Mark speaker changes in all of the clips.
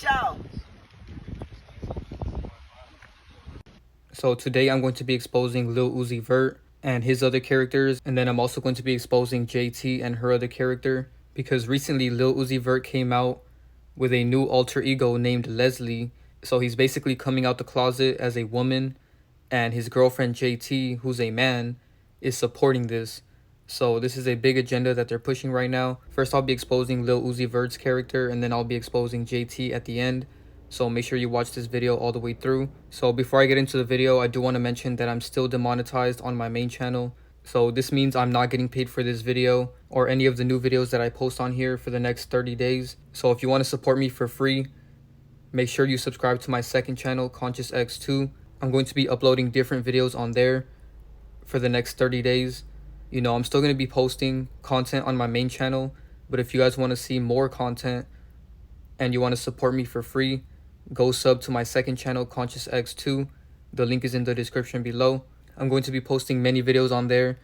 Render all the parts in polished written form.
Speaker 1: Chow.
Speaker 2: So today I'm going to be exposing Lil Uzi Vert and his other characters, and then I'm also going to be exposing JT and her other character, because recently Lil Uzi Vert came out with a new alter ego named Leslie. So he's basically coming out the closet as a woman, and his girlfriend JT, who's a man, is supporting this. So this is a big agenda that they're pushing right now. First I'll be exposing Lil Uzi Vert's character, and then I'll be exposing JT at the end. So make sure you watch this video all the way through. So before I get into the video, I do want to mention that I'm still demonetized on my main channel. So this means I'm not getting paid for this video or any of the new videos that I post on here for the next 30 days. So if you want to support me for free, make sure you subscribe to my second channel, Conscious X2. I'm going to be uploading different videos on there for the next 30 days. You know, I'm still going to be posting content on my main channel, but if you guys want to see more content and you want to support me for free, go sub to my second channel, Conscious X2. The link is in the description below. I'm going to be posting many videos on there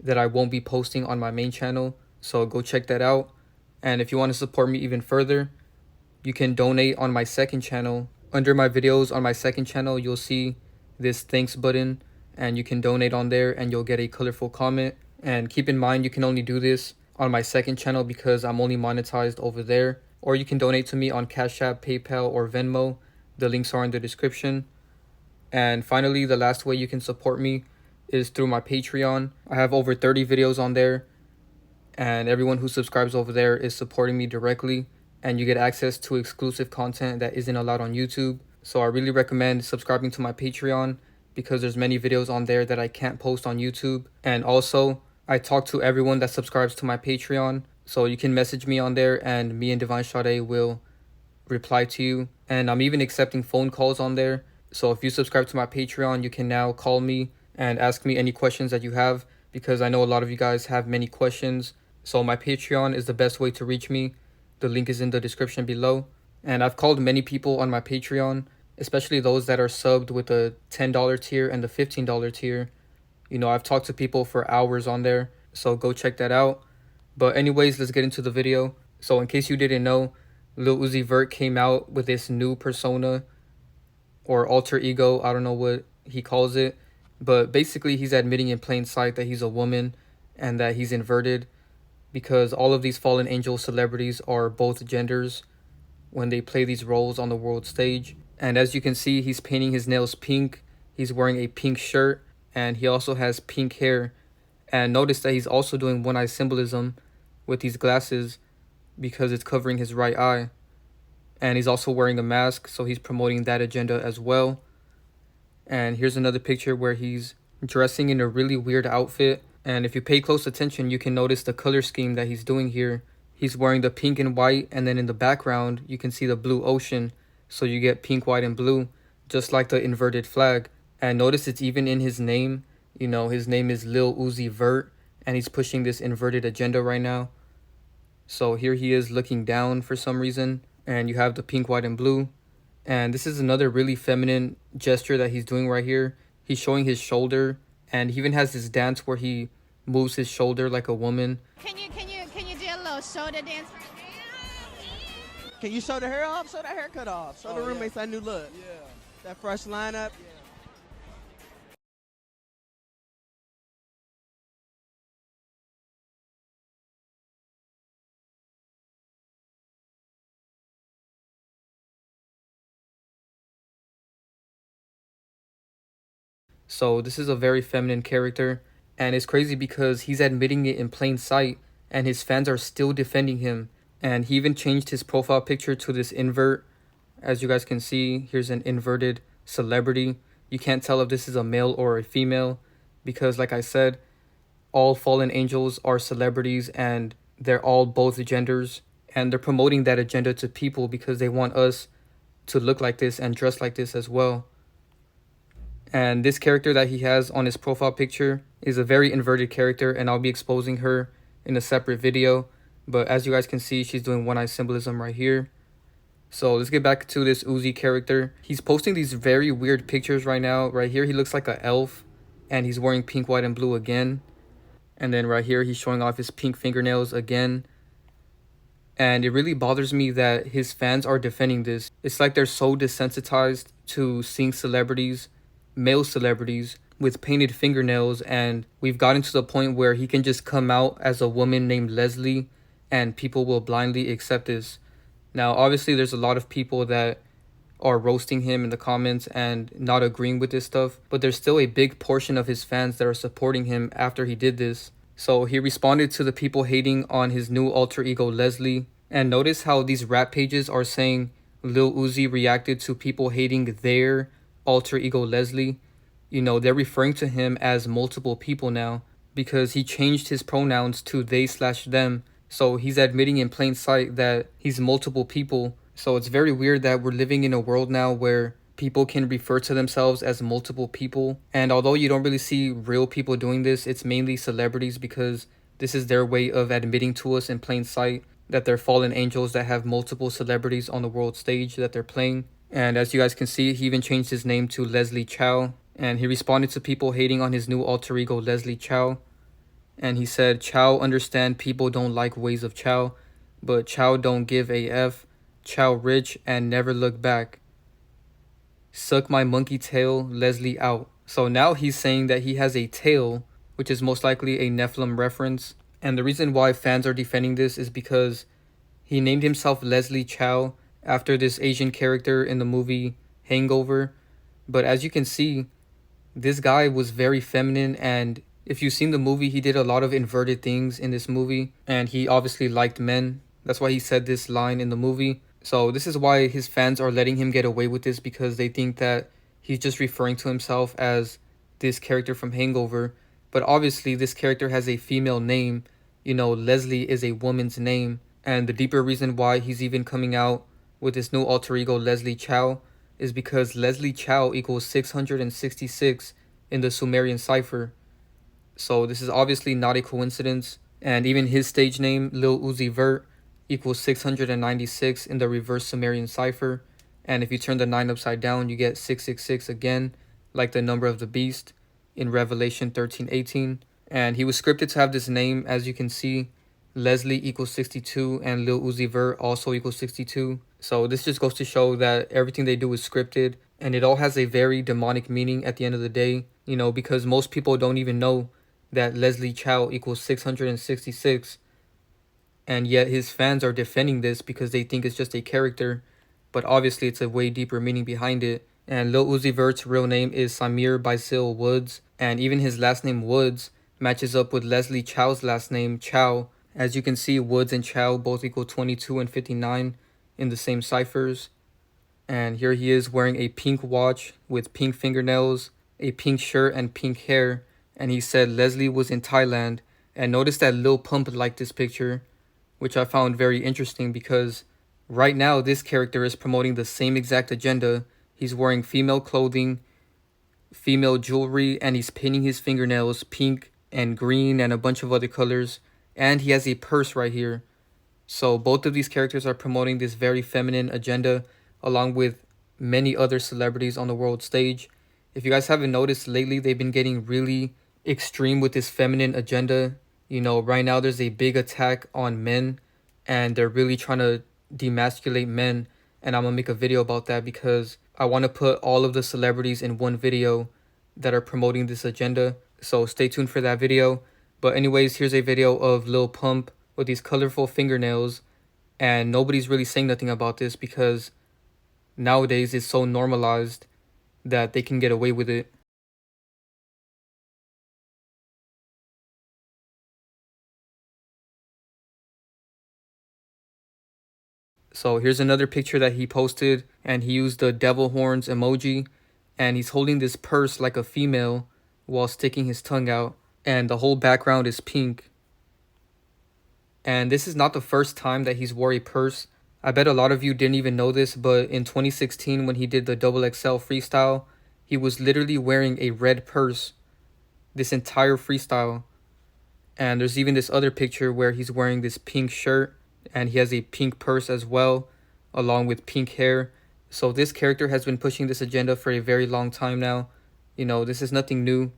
Speaker 2: that I won't be posting on my main channel, so go check that out. And if you want to support me even further, you can donate on my second channel. Under my videos on my second channel, you'll see this thanks button, and you can donate on there and you'll get a colorful comment. And keep in mind, you can only do this on my second channel because I'm only monetized over there. Or you can donate to me on CashApp, PayPal, or Venmo. The links are in the description. And finally, the last way you can support me is through my Patreon. I have over 30 videos on there, and everyone who subscribes over there is supporting me directly, and you get access to exclusive content that isn't allowed on YouTube. So I really recommend subscribing to my Patreon because there's many videos on there that I can't post on YouTube. And also, I talk to everyone that subscribes to my Patreon, so you can message me on there and me and Divine Sade will reply to you. And I'm even accepting phone calls on there. So if you subscribe to my Patreon, you can now call me and ask me any questions that you have, because I know a lot of you guys have many questions. So my Patreon is the best way to reach me. The link is in the description below. And I've called many people on my Patreon, especially those that are subbed with the $10 tier and the $15 tier. You know, I've talked to people for hours on there, so go check that out. But anyways, let's get into the video. So in case you didn't know, Lil Uzi Vert came out with this new persona or alter ego, I don't know what he calls it, but basically he's admitting in plain sight that he's a woman and that he's inverted, because all of these fallen angel celebrities are both genders when they play these roles on the world stage. And as you can see, he's painting his nails pink, he's wearing a pink shirt, and he also has pink hair. And notice that he's also doing one eye symbolism with these glasses because it's covering his right eye. And he's also wearing a mask, so he's promoting that agenda as well. And here's another picture where he's dressing in a really weird outfit. And if you pay close attention, you can notice the color scheme that he's doing here. He's wearing the pink and white, and then in the background, you can see the blue ocean. So you get pink, white, and blue, just like the inverted flag. And notice it's even in his name. You know, his name is Lil Uzi Vert, and he's pushing this inverted agenda right now. So here he is looking down for some reason, and you have the pink, white, and blue. And this is another really feminine gesture that he's doing right here. He's showing his shoulder, and he even has this dance where he moves his shoulder like a woman.
Speaker 3: Can you do a little shoulder dance right now?
Speaker 1: Can you show the hair off? Show that haircut off. Show the roommates that new look.
Speaker 4: Yeah.
Speaker 1: That fresh lineup.
Speaker 2: So this is a very feminine character, and it's crazy because he's admitting it in plain sight, and his fans are still defending him. And he even changed his profile picture to this invert. As you guys can see, here's an inverted celebrity. You can't tell if this is a male or a female, because like I said, all fallen angels are celebrities and they're all both genders, and they're promoting that agenda to people because they want us to look like this and dress like this as well. And this character that he has on his profile picture is a very inverted character, and I'll be exposing her in a separate video. But as you guys can see, she's doing one eye symbolism right here. So let's get back to this Uzi character. He's posting these very weird pictures right now. Right here, he looks like an elf, and he's wearing pink, white, and blue again. And then right here, he's showing off his pink fingernails again. And it really bothers me that his fans are defending this. It's like they're so desensitized to seeing celebrities, male celebrities, with painted fingernails, and we've gotten to the point where he can just come out as a woman named Leslie and people will blindly accept this. Now, obviously, there's a lot of people that are roasting him in the comments and not agreeing with this stuff, but there's still a big portion of his fans that are supporting him after he did this. So he responded to the people hating on his new alter ego Leslie, and notice how these rap pages are saying Lil Uzi reacted to people hating their alter ego Leslie. You know, they're referring to him as multiple people now because he changed his pronouns to they/them. So he's admitting in plain sight that he's multiple people. So it's very weird that we're living in a world now where people can refer to themselves as multiple people. And although you don't really see real people doing this, it's mainly celebrities because this is their way of admitting to us in plain sight that they're fallen angels that have multiple celebrities on the world stage that they're playing. And as you guys can see, he even changed his name to Leslie Chow. And he responded to people hating on his new alter ego Leslie Chow. And he said, Chow understand people don't like ways of Chow, but Chow don't give a F. Chow rich and never look back. Suck my monkey tail, Leslie out. So now he's saying that he has a tail, which is most likely a Nephilim reference. And the reason why fans are defending this is because he named himself Leslie Chow after this Asian character in the movie Hangover. But as you can see, this guy was very feminine, and if you've seen the movie, he did a lot of inverted things in this movie, and he obviously liked men. That's why he said this line in the movie. So this is why his fans are letting him get away with this, because they think that he's just referring to himself as this character from Hangover. But obviously this character has a female name. You know, Leslie is a woman's name. And the deeper reason why he's even coming out with this new alter ego Leslie Chow is because Leslie Chow equals 666 in the Sumerian cipher. So this is obviously not a coincidence. And even his stage name, Lil Uzi Vert, equals 696 in the reverse Sumerian cipher. And if you turn the 9 upside down, you get 666 again, like the number of the beast in Revelation 13:18. And he was scripted to have this name, as you can see. Leslie equals 62 and Lil Uzi Vert also equals 62. So this just goes to show that everything they do is scripted, and it all has a very demonic meaning at the end of the day, you know, because most people don't even know that Leslie Chow equals 666, and yet his fans are defending this because they think it's just a character, but obviously it's a way deeper meaning behind it. And Lil Uzi Vert's real name is Samir Basil Woods, and even his last name Woods matches up with Leslie Chow's last name Chow. As you can see, Woods and Chow both equal 22 and 59 in the same ciphers. And here he is wearing a pink watch with pink fingernails, a pink shirt and pink hair. And he said Leslie was in Thailand. And notice that Lil Pump liked this picture, which I found very interesting because right now this character is promoting the same exact agenda. He's wearing female clothing, female jewelry, and he's painting his fingernails pink and green and a bunch of other colors. And he has a purse right here. So both of these characters are promoting this very feminine agenda along with many other celebrities on the world stage. If you guys haven't noticed lately, they've been getting really extreme with this feminine agenda. You know, right now there's a big attack on men and they're really trying to demasculate men. And I'm going to make a video about that because I want to put all of the celebrities in one video that are promoting this agenda. So stay tuned for that video. But anyways, here's a video of Lil Pump with these colorful fingernails. And nobody's really saying nothing about this because nowadays it's so normalized that they can get away with it. So here's another picture that he posted, and he used the devil horns emoji, and he's holding this purse like a female while sticking his tongue out, and the whole background is pink. And this is not the first time that he's wore a purse. I bet a lot of you didn't even know this, but in 2016 when he did the XXL freestyle, he was literally wearing a red purse this entire freestyle. And there's even this other picture where he's wearing this pink shirt and he has a pink purse as well, along with pink hair. So this character has been pushing this agenda for a very long time now. You know, this is nothing new.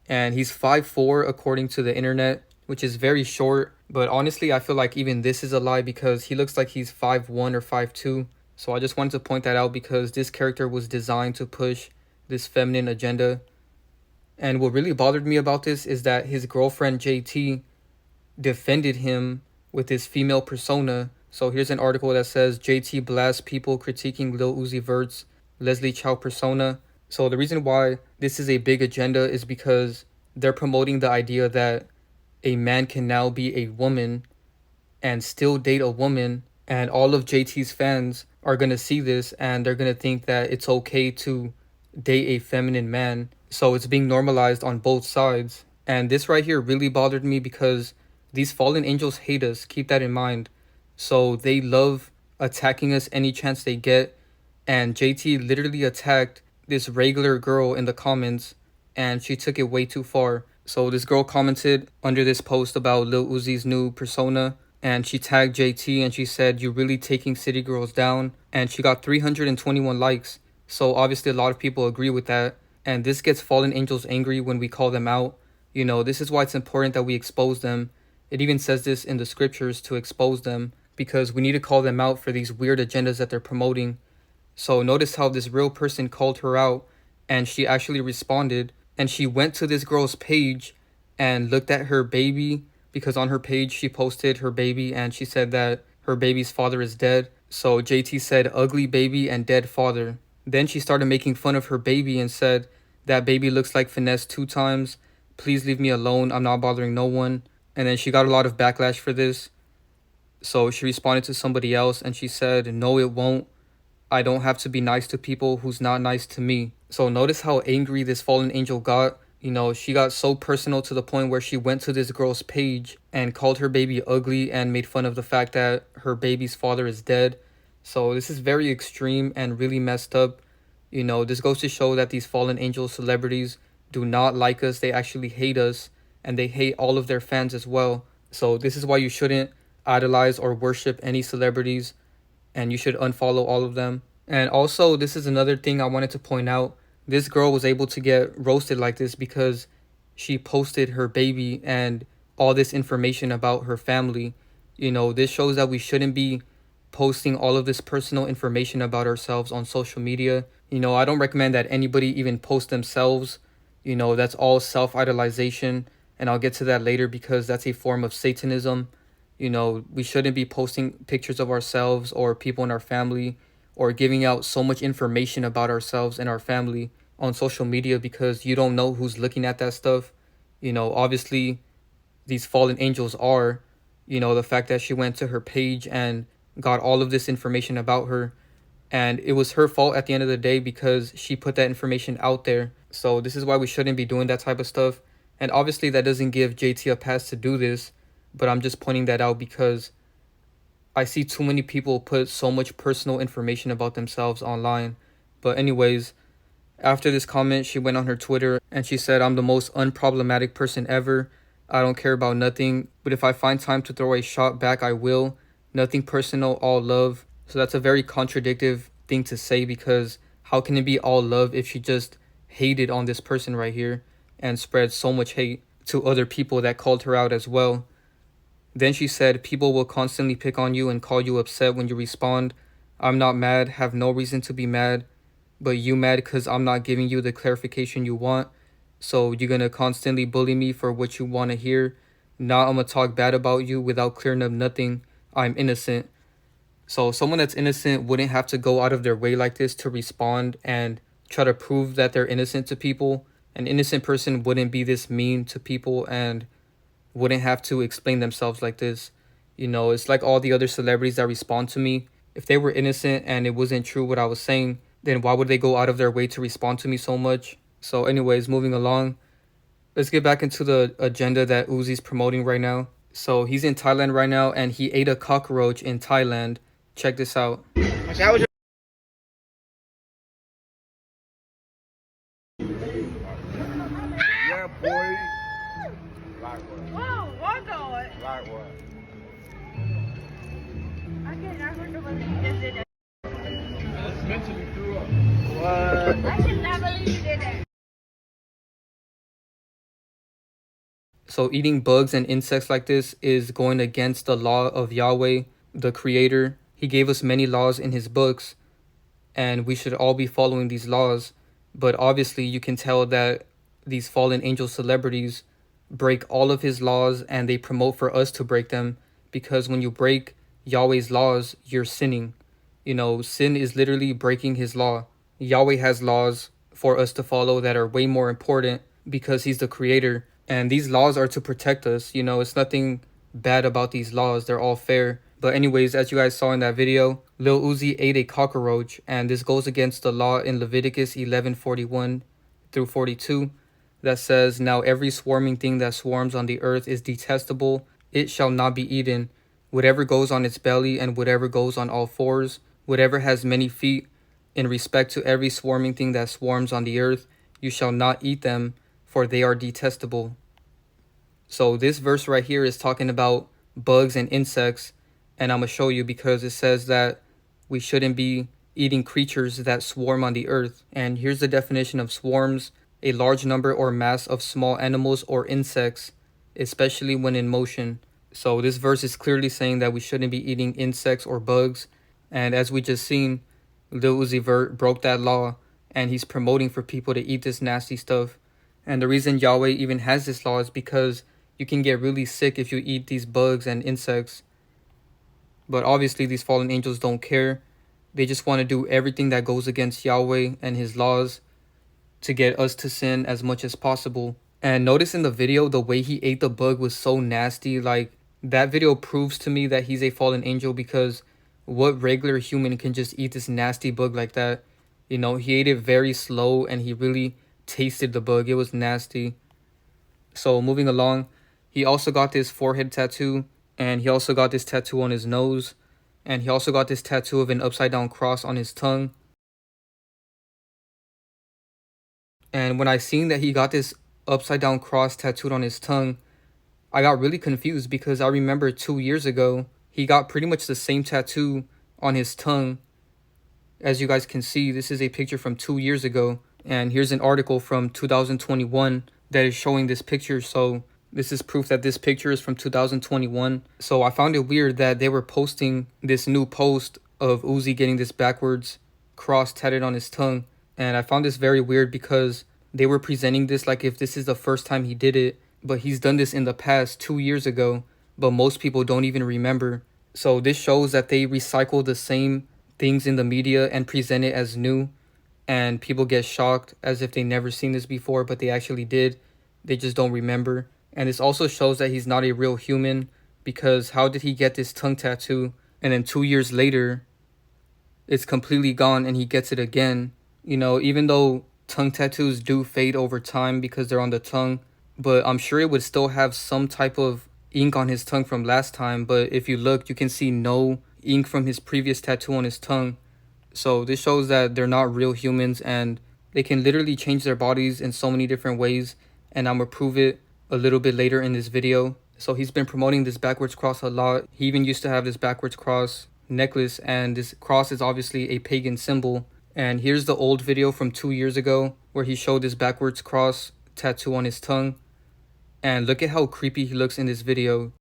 Speaker 2: And he's 5'4" according to the internet, which is very short. But honestly, I feel like even this is a lie because he looks like he's 5'1" or 5'2". So I just wanted to point that out because this character was designed to push this feminine agenda. And what really bothered me about this is that his girlfriend JT defended him with his female persona. So here's an article that says JT blasts people critiquing Lil Uzi Vert's Leslie Chow persona. So the reason why this is a big agenda is because they're promoting the idea that a man can now be a woman and still date a woman, and all of JT's fans are going to see this and they're going to think that it's okay to date a feminine man. So it's being normalized on both sides. And this right here really bothered me because these fallen angels hate us. Keep that in mind. So they love attacking us any chance they get. And JT literally attacked this regular girl in the comments and she took it way too far. So this girl commented under this post about Lil Uzi's new persona and she tagged JT and she said, "You're really taking city girls down." And she got 321 likes. So obviously a lot of people agree with that. And this gets fallen angels angry when we call them out. You know, this is why it's important that we expose them. It even says this in the scriptures to expose them because we need to call them out for these weird agendas that they're promoting. So notice how this real person called her out and she actually responded and she went to this girl's page and looked at her baby because on her page she posted her baby and she said that her baby's father is dead. So JT said ugly baby and dead father. Then she started making fun of her baby and said that baby looks like Finesse 2 times. Please leave me alone. I'm not bothering no one. And then she got a lot of backlash for this. So she responded to somebody else and she said, "No, it won't. I don't have to be nice to people who's not nice to me." So notice how angry this fallen angel got. You know, she got so personal to the point where she went to this girl's page and called her baby ugly and made fun of the fact that her baby's father is dead. So this is very extreme and really messed up. You know, this goes to show that these fallen angel celebrities do not like us. They actually hate us and they hate all of their fans as well. So this is why you shouldn't idolize or worship any celebrities and you should unfollow all of them. And also, this is another thing I wanted to point out. This girl was able to get roasted like this because she posted her baby and all this information about her family. You know, this shows that we shouldn't be posting all of this personal information about ourselves on social media. You know, I don't recommend that anybody even post themselves. You know, that's all self-idolization. And I'll get to that later because that's a form of Satanism. You know, we shouldn't be posting pictures of ourselves or people in our family or giving out so much information about ourselves and our family on social media because you don't know who's looking at that stuff. You know, obviously these fallen angels are, you know, the fact that she went to her page and got all of this information about her. And it was her fault at the end of the day because she put that information out there. So this is why we shouldn't be doing that type of stuff. And obviously that doesn't give JT a pass to do this, but I'm just pointing that out because I see too many people put so much personal information about themselves online. But anyways, after this comment, she went on her Twitter and she said, "I'm the most unproblematic person ever. I don't care about nothing, but if I find time to throw a shot back, I will. Nothing personal, all love." So that's a very contradictive thing to say because how can it be all love if she just hated on this person right here and spread so much hate to other people that called her out as well? Then she said, "People will constantly pick on you and call you upset when you respond. I'm not mad, have no reason to be mad, but you mad because I'm not giving you the clarification you want. So you're going to constantly bully me for what you want to hear. Now I'm going to talk bad about you without clearing up nothing. I'm innocent." So someone that's innocent wouldn't have to go out of their way like this to respond and try to prove that they're innocent to people. An innocent person wouldn't be this mean to people and wouldn't have to explain themselves like this. You know, it's like all the other celebrities that respond to me. If they were innocent and it wasn't true what I was saying, then why would they go out of their way to respond to me so much? So anyways, moving along, let's get back into the agenda that Uzi's promoting right now. So he's in Thailand right now and he ate a cockroach in Thailand. Check this out.
Speaker 4: Yeah, boy. Like what?
Speaker 3: Whoa, what going?
Speaker 4: Like what?
Speaker 3: I cannot believe you just did that.
Speaker 4: It's mentally threw up.
Speaker 3: I cannot believe you did that.
Speaker 2: So eating bugs and insects like this is going against the law of Yahweh, the Creator. He gave us many laws in his books, and we should all be following these laws. But obviously you can tell that these fallen angel celebrities break all of his laws, and they promote for us to break them, because when you break Yahweh's laws, you're sinning. You know, sin is literally breaking his law. Yahweh has laws for us to follow that are way more important because he's the creator, and these laws are to protect us. You know, it's nothing bad about these laws. They're all fair. But anyways, as you guys saw in that video, Lil Uzi ate a cockroach, and this goes against the law in Leviticus 11:41 through 42 that says, "Now every swarming thing that swarms on the earth is detestable. It shall not be eaten. Whatever goes on its belly and whatever goes on all fours, whatever has many feet, in respect to every swarming thing that swarms on the earth, you shall not eat them, for they are detestable." So this verse right here is talking about bugs and insects, and I'm going to show you, because it says that we shouldn't be eating creatures that swarm on the earth. And here's the definition of swarms: a large number or mass of small animals or insects, especially when in motion. So this verse is clearly saying that we shouldn't be eating insects or bugs. And as we just seen, Lil Uzi Vert broke that law, and he's promoting for people to eat this nasty stuff. And the reason Yahweh even has this law is because you can get really sick if you eat these bugs and insects. But obviously these fallen angels don't care. They just want to do everything that goes against Yahweh and his laws to get us to sin as much as possible. And notice in the video, the way he ate the bug was so nasty. Like, that video proves to me that he's a fallen angel, because what regular human can just eat this nasty bug like that? You know, he ate it very slow, and he really tasted the bug. It was nasty. So moving along, he also got this forehead tattoo, and he also got this tattoo on his nose, and he also got this tattoo of an upside down cross on his tongue. And when I seen that he got this upside down cross tattooed on his tongue, I got really confused, because I remember 2 years ago, he got pretty much the same tattoo on his tongue. As you guys can see, this is a picture from 2 years ago. And here's an article from 2021 that is showing this picture. So this is proof that this picture is from 2021. So I found it weird that they were posting this new post of Uzi getting this backwards cross tatted on his tongue. And I found this very weird, because they were presenting this like if this is the first time he did it. But he's done this in the past 2 years ago, but most people don't even remember. So this shows that they recycle the same things in the media and present it as new. And people get shocked as if they never seen this before, but they actually did. They just don't remember. And this also shows that he's not a real human, because how did he get this tongue tattoo, and then 2 years later it's completely gone and he gets it again? You know, even though tongue tattoos do fade over time because they're on the tongue, but I'm sure it would still have some type of ink on his tongue from last time. But if you look, you can see no ink from his previous tattoo on his tongue. So this shows that they're not real humans, and they can literally change their bodies in so many different ways, and I'm gonna prove it a little bit later in this video. So he's been promoting this backwards cross a lot. He even used to have this backwards cross necklace, and this cross is obviously a pagan symbol. And here's the old video from 2 years ago where he showed this backwards cross tattoo on his tongue. And look at how creepy he looks in this video.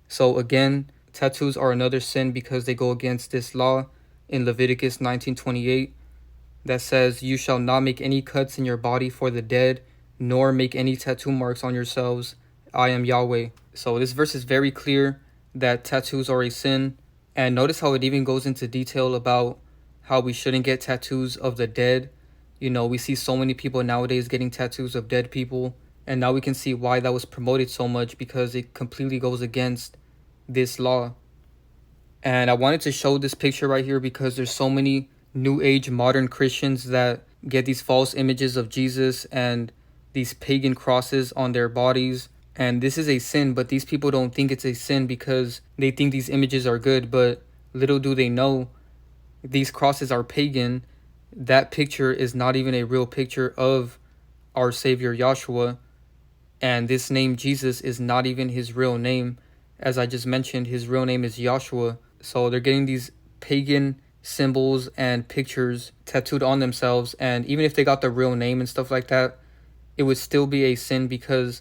Speaker 2: So again, tattoos are another sin because they go against this law in Leviticus 19:28 that says, "You shall not make any cuts in your body for the dead, nor make any tattoo marks on yourselves. I am Yahweh." So this verse is very clear that tattoos are a sin. And notice how it even goes into detail about how we shouldn't get tattoos of the dead. You know, we see so many people nowadays getting tattoos of dead people. And now we can see why that was promoted so much, because it completely goes against this law. And I wanted to show this picture right here because there's so many new age modern Christians that get these false images of Jesus and these pagan crosses on their bodies. And this is a sin, but these people don't think it's a sin because they think these images are good. But little do they know, these crosses are pagan. That picture is not even a real picture of our Savior Yahshua. And this name Jesus is not even his real name. as I just mentioned, his real name is Joshua. So they're getting these pagan symbols and pictures tattooed on themselves, and even if they got the real name and stuff like that, it would still be a sin because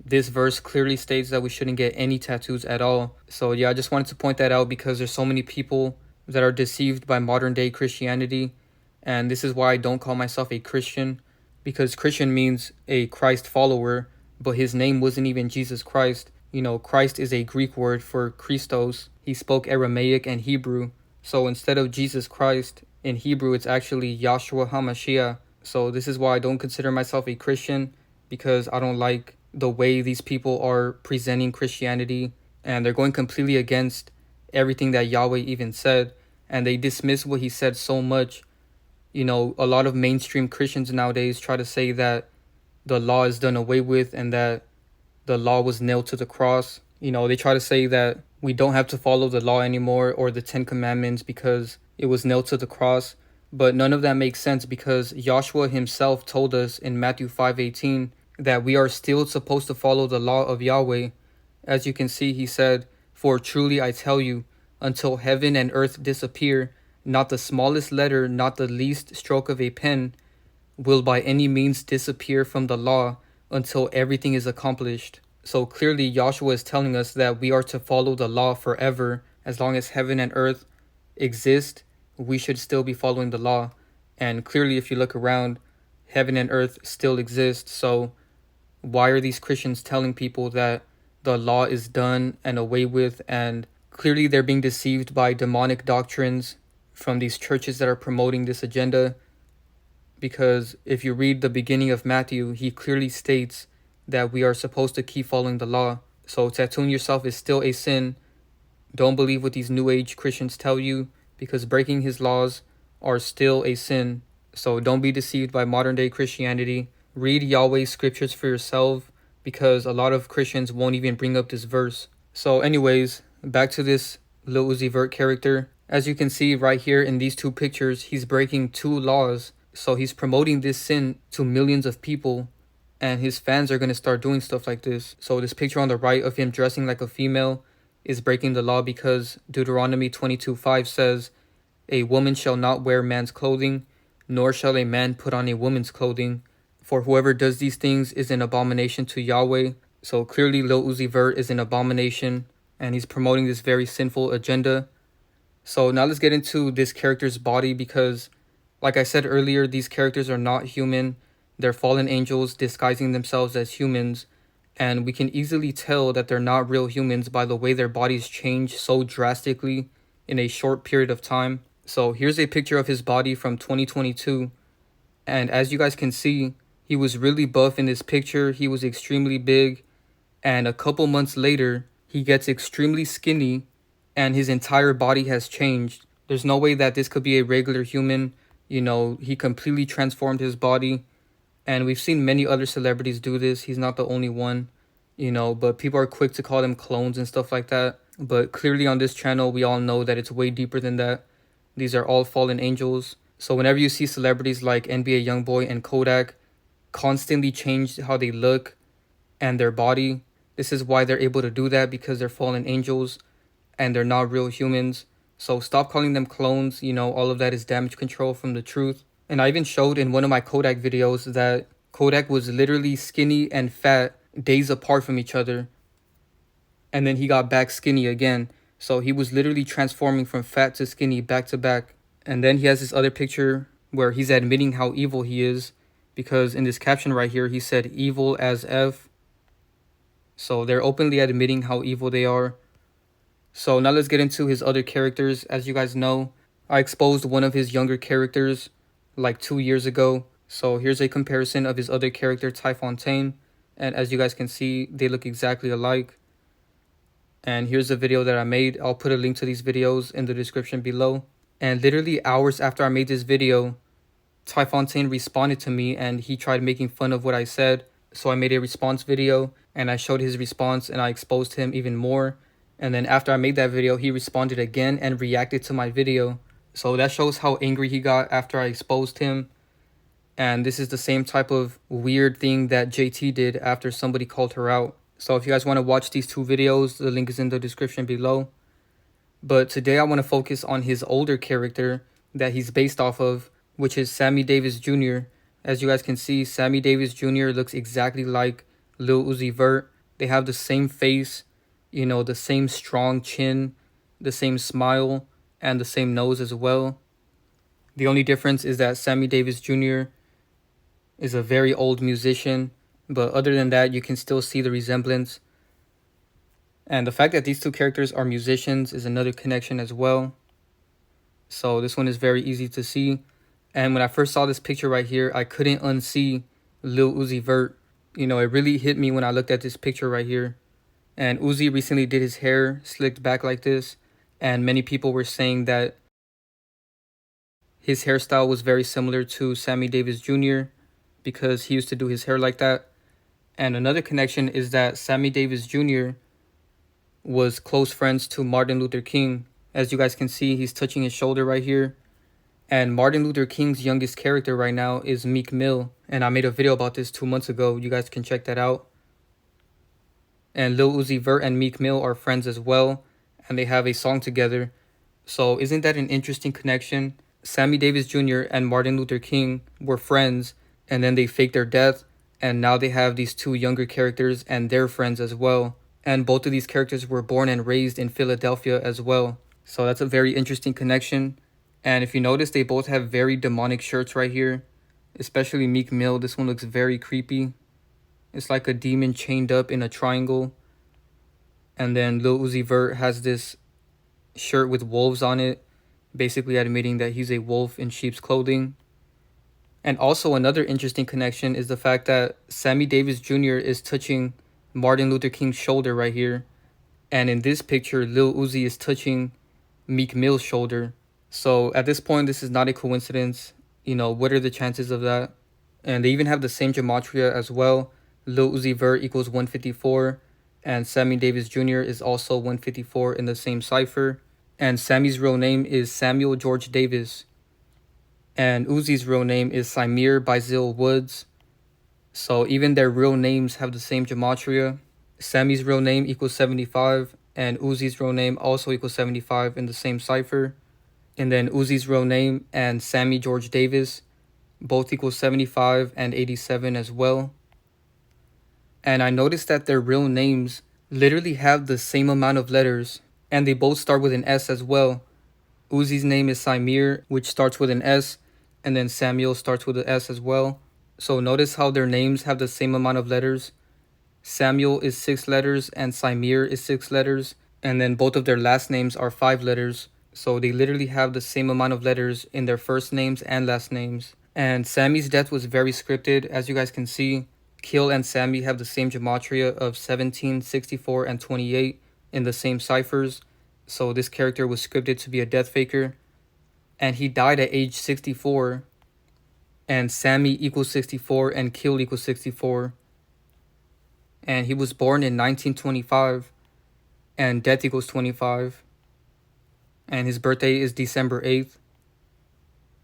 Speaker 2: this verse clearly states that we shouldn't get any tattoos at all. So yeah, I just wanted to point that out because there's so many people that are deceived by modern day Christianity, and this is why I don't call myself a Christian, because Christian means a Christ follower, but his name wasn't even Jesus Christ. You know, Christ is a Greek word for Christos. He spoke Aramaic and Hebrew. So instead of Jesus Christ, in Hebrew it's actually Yahshua HaMashiach. So this is why I don't consider myself a Christian, because I don't like the way these people are presenting Christianity, and they're going completely against everything that Yahweh even said, and they dismiss what he said so much. You know, a lot of mainstream Christians nowadays try to say that the law is done away with and that the law was nailed to the cross. You know, they try to say that we don't have to follow the law anymore or the 10 Commandments because it was nailed to the cross. But none of that makes sense, because Joshua himself told us in Matthew 5:18 that we are still supposed to follow the law of Yahweh. As you can see, he said, "For truly I tell you, until heaven and earth disappear, not the smallest letter, not the least stroke of a pen, will by any means disappear from the law until everything is accomplished." So clearly Joshua is telling us that we are to follow the law forever. As long as heaven and earth exist, we should still be following the law. And clearly, if you look around, heaven and earth still exist. So why are these Christians telling people that the law is done and away with? And clearly they're being deceived by demonic doctrines from these churches that are promoting this agenda. Because if you read the beginning of Matthew, he clearly states that we are supposed to keep following the law. So tattooing yourself is still a sin. Don't believe what these New Age Christians tell you, because breaking his laws are still a sin. So don't be deceived by modern day Christianity. Read Yahweh's scriptures for yourself, because a lot of Christians won't even bring up this verse. So anyways, back to this Lil Uzi Vert character. As you can see right here in these two pictures, he's breaking two laws. So he's promoting this sin to millions of people, and his fans are going to start doing stuff like this. So this picture on the right of him dressing like a female is breaking the law, because Deuteronomy 22:5 says, "A woman shall not wear man's clothing, nor shall a man put on a woman's clothing. For whoever does these things is an abomination to Yahweh." So clearly Lil Uzi Vert is an abomination, and he's promoting this very sinful agenda. So now let's get into this character's body, because like I said earlier, these characters are not human. They're fallen angels disguising themselves as humans, and we can easily tell that they're not real humans by the way their bodies change so drastically in a short period of time. So here's a picture of his body from 2022, and as you guys can see, he was really buff in this picture. He was extremely big, and a couple months later, he gets extremely skinny, and his entire body has changed. There's no way that this could be a regular human. You know, he completely transformed his body, and we've seen many other celebrities do this. He's not the only one, you know, but people are quick to call them clones and stuff like that. But clearly on this channel, we all know that it's way deeper than that. These are all fallen angels. So whenever you see celebrities like NBA Youngboy and Kodak constantly change how they look and their body, this is why they're able to do that, because they're fallen angels and they're not real humans. So stop calling them clones. You know, all of that is damage control from the truth. And I even showed in one of my Kodak videos that Kodak was literally skinny and fat days apart from each other, and then he got back skinny again. So he was literally transforming from fat to skinny back to back. And then he has this other picture where he's admitting how evil he is, because in this caption right here, he said evil as F. So they're openly admitting how evil they are. So now let's get into his other characters. As you guys know, I exposed one of his younger characters like 2 years ago. So here's a comparison of his other character, Ty Fontaine. And as you guys can see, they look exactly alike. And here's the video that I made. I'll put a link to these videos in the description below. And literally hours after I made this video, Ty Fontaine responded to me and he tried making fun of what I said. So I made a response video and I showed his response and I exposed him even more. And then after I made that video, he responded again and reacted to my video. So that shows how angry he got after I exposed him. And this is the same type of weird thing that JT did after somebody called her out. So if you guys want to watch these two videos, the link is in the description below. But today I want to focus on his older character that he's based off of, which is Sammy Davis Jr. As you guys can see, Sammy Davis Jr. looks exactly like Lil Uzi Vert. They have the same face, you know, the same strong chin, the same smile, and the same nose as well. The only difference is that Sammy Davis Jr. is a very old musician, but other than that, you can still see the resemblance. And the fact that these two characters are musicians is another connection as well. So this one is very easy to see. And when I first saw this picture right here, I couldn't unsee Lil Uzi Vert. You know, it really hit me when I looked at this picture right here. And Uzi recently did his hair slicked back like this. And many people were saying that his hairstyle was very similar to Sammy Davis Jr. because he used to do his hair like that. And another connection is that Sammy Davis Jr. was close friends to Martin Luther King. As you guys can see, he's touching his shoulder right here. And Martin Luther King's youngest character right now is Meek Mill. And I made a video about this 2 months ago. You guys can check that out. And Lil Uzi Vert and Meek Mill are friends as well. And they have a song together. So isn't that an interesting connection? Sammy Davis Jr. and Martin Luther King were friends. And then they faked their death. And now they have these two younger characters and they're friends as well. And both of these characters were born and raised in Philadelphia as well. So that's a very interesting connection. And if you notice, they both have very demonic shirts right here. Especially Meek Mill. This one looks very creepy. It's like a demon chained up in a triangle. And then Lil Uzi Vert has this shirt with wolves on it. Basically admitting that he's a wolf in sheep's clothing. And also another interesting connection is the fact that Sammy Davis Jr. is touching Martin Luther King's shoulder right here. And in this picture, Lil Uzi is touching Meek Mill's shoulder. So at this point, this is not a coincidence. You know, what are the chances of that? And they even have the same gematria as well. Lil Uzi Vert equals 154. And Sammy Davis Jr. is also 154 in the same cipher. And Sammy's real name is Samuel George Davis. And Uzi's real name is Samir Basil Woods. So even their real names have the same gematria. Sammy's real name equals 75. And Uzi's real name also equals 75 in the same cipher. And then Uzi's real name and Sammy George Davis both equal 75 and 87 as well. And I noticed that their real names literally have the same amount of letters. And they both start with an S as well. Uzi's name is Samir, which starts with an S. And then Samuel starts with an S as well. So notice how their names have the same amount of letters. Samuel is 6 letters and Samir is 6 letters. And then both of their last names are 5 letters. So they literally have the same amount of letters in their first names and last names. And Sammy's death was very scripted. As you guys can see, Kill and Sammy have the same gematria of 17, 64, and 28 in the same ciphers. So this character was scripted to be a death faker. And he died at age 64. And Sammy equals 64 and Kill equals 64. And he was born in 1925. And death equals 25. And his birthday is December 8th.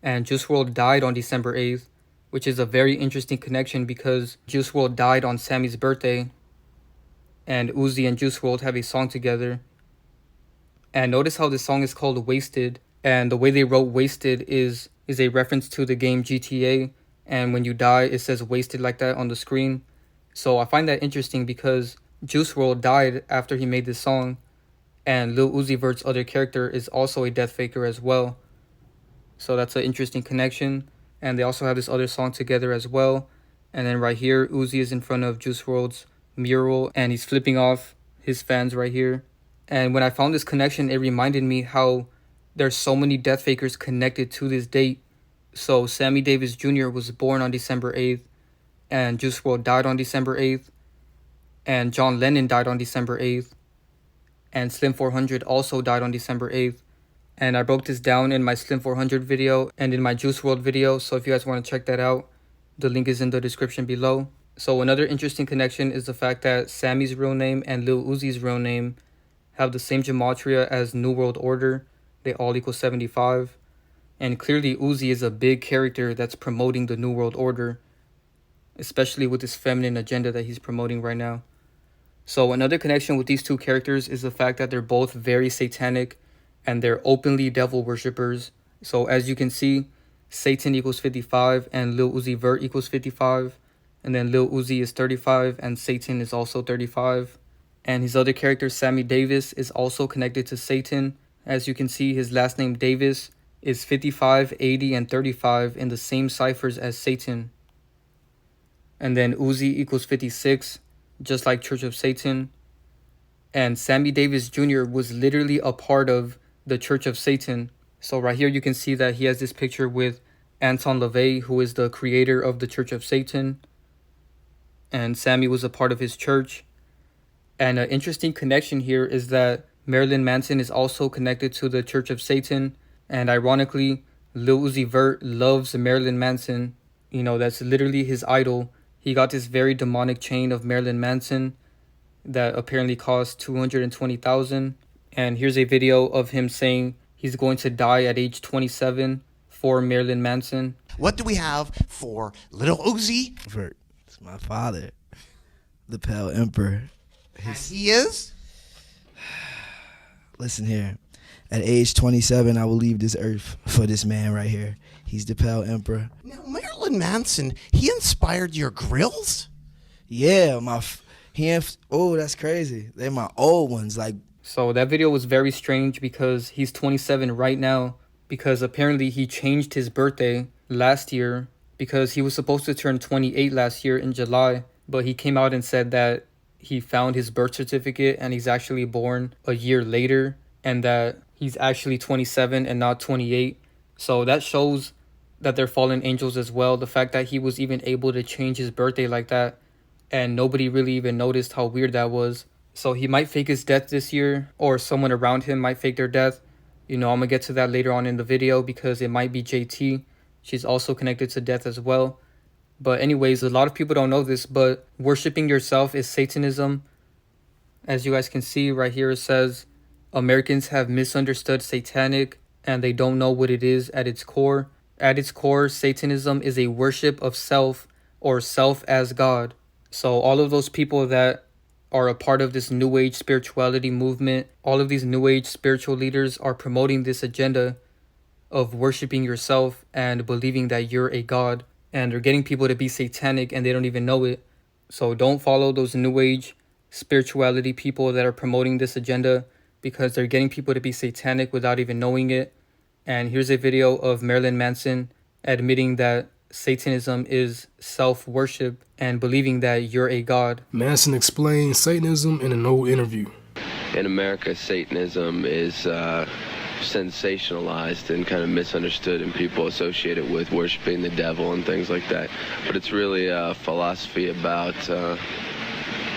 Speaker 2: And Juice WRLD died on December 8th, which is a very interesting connection because Juice WRLD died on Sammy's birthday. And Uzi and Juice WRLD have a song together. And notice how this song is called Wasted. And the way they wrote Wasted is a reference to the game GTA. And when you die, it says Wasted like that on the screen. So I find that interesting because Juice WRLD died after he made this song. And Lil Uzi Vert's other character is also a death faker as well. So that's an interesting connection. And they also have this other song together as well. And then right here, Uzi is in front of Juice WRLD's mural. And he's flipping off his fans right here. And when I found this connection, it reminded me how there's so many death fakers connected to this date. So Sammy Davis Jr. was born on December 8th. And Juice WRLD died on December 8th. And John Lennon died on December 8th. And Slim 400 also died on December 8th. And I broke this down in my Slim 400 video and in my Juice WRLD video. So if you guys want to check that out, the link is in the description below. So another interesting connection is the fact that Sammy's real name and Lil Uzi's real name have the same gematria as New World Order. They all equal 75. And clearly Uzi is a big character that's promoting the New World Order, especially with this feminine agenda that he's promoting right now. So another connection with these two characters is the fact that they're both very satanic and they're openly devil worshippers. So as you can see, Satan equals 55 and Lil Uzi Vert equals 55. And then Lil Uzi is 35 and Satan is also 35. And his other character, Sammy Davis, is also connected to Satan. As you can see, his last name Davis is 55, 80, and 35 in the same ciphers as Satan. And then Uzi equals 56, just like Church of Satan. And Sammy Davis Jr. was literally a part of the Church of Satan. So right here you can see that he has this picture with Anton LaVey, who is the creator of the Church of Satan. And Sammy was a part of his church. And an interesting connection here is that Marilyn Manson is also connected to the Church of Satan. And ironically, Lil Uzi Vert loves Marilyn Manson. You know, that's literally his idol. He got this very demonic chain of Marilyn Manson that apparently cost $220,000. And here's a video of him saying he's going to die at age 27 for Marilyn Manson.
Speaker 5: What do we have for Lil Uzi?
Speaker 6: Vert. It's my father, the Pale Emperor.
Speaker 5: He is?
Speaker 6: Listen here. At age 27, I will leave this earth for this man right here. He's the Pale Emperor.
Speaker 5: Now, Marilyn Manson, he inspired your grills?
Speaker 6: Yeah, oh, that's crazy. They're my old ones. Like,
Speaker 2: so that video was very strange because he's 27 right now, because apparently he changed his birthday last year because he was supposed to turn 28 last year in July, but he came out and said that he found his birth certificate and he's actually born a year later and that he's actually 27 and not 28. So that shows that they're fallen angels as well. The fact that he was even able to change his birthday like that and nobody really even noticed how weird that was. So he might fake his death this year, or someone around him might fake their death. You know, I'm going to get to that later on in the video because it might be JT. She's also connected to death as well. But anyways, a lot of people don't know this, but worshiping yourself is Satanism. As you guys can see right here, it says Americans have misunderstood satanic and they don't know what it is at its core. At its core, Satanism is a worship of self or self as God. So all of those people that are a part of this New Age spirituality movement, all of these New Age spiritual leaders are promoting this agenda of worshiping yourself and believing that you're a god. And they're getting people to be satanic and they don't even know it. So don't follow those New Age spirituality people that are promoting this agenda because they're getting people to be satanic without even knowing it. And here's a video of Marilyn Manson admitting that Satanism is self-worship and believing that you're a god.
Speaker 7: Manson explained Satanism in an old interview.
Speaker 8: In America, Satanism is sensationalized and kind of misunderstood, and people associate it with worshiping the devil and things like that. But it's really a philosophy about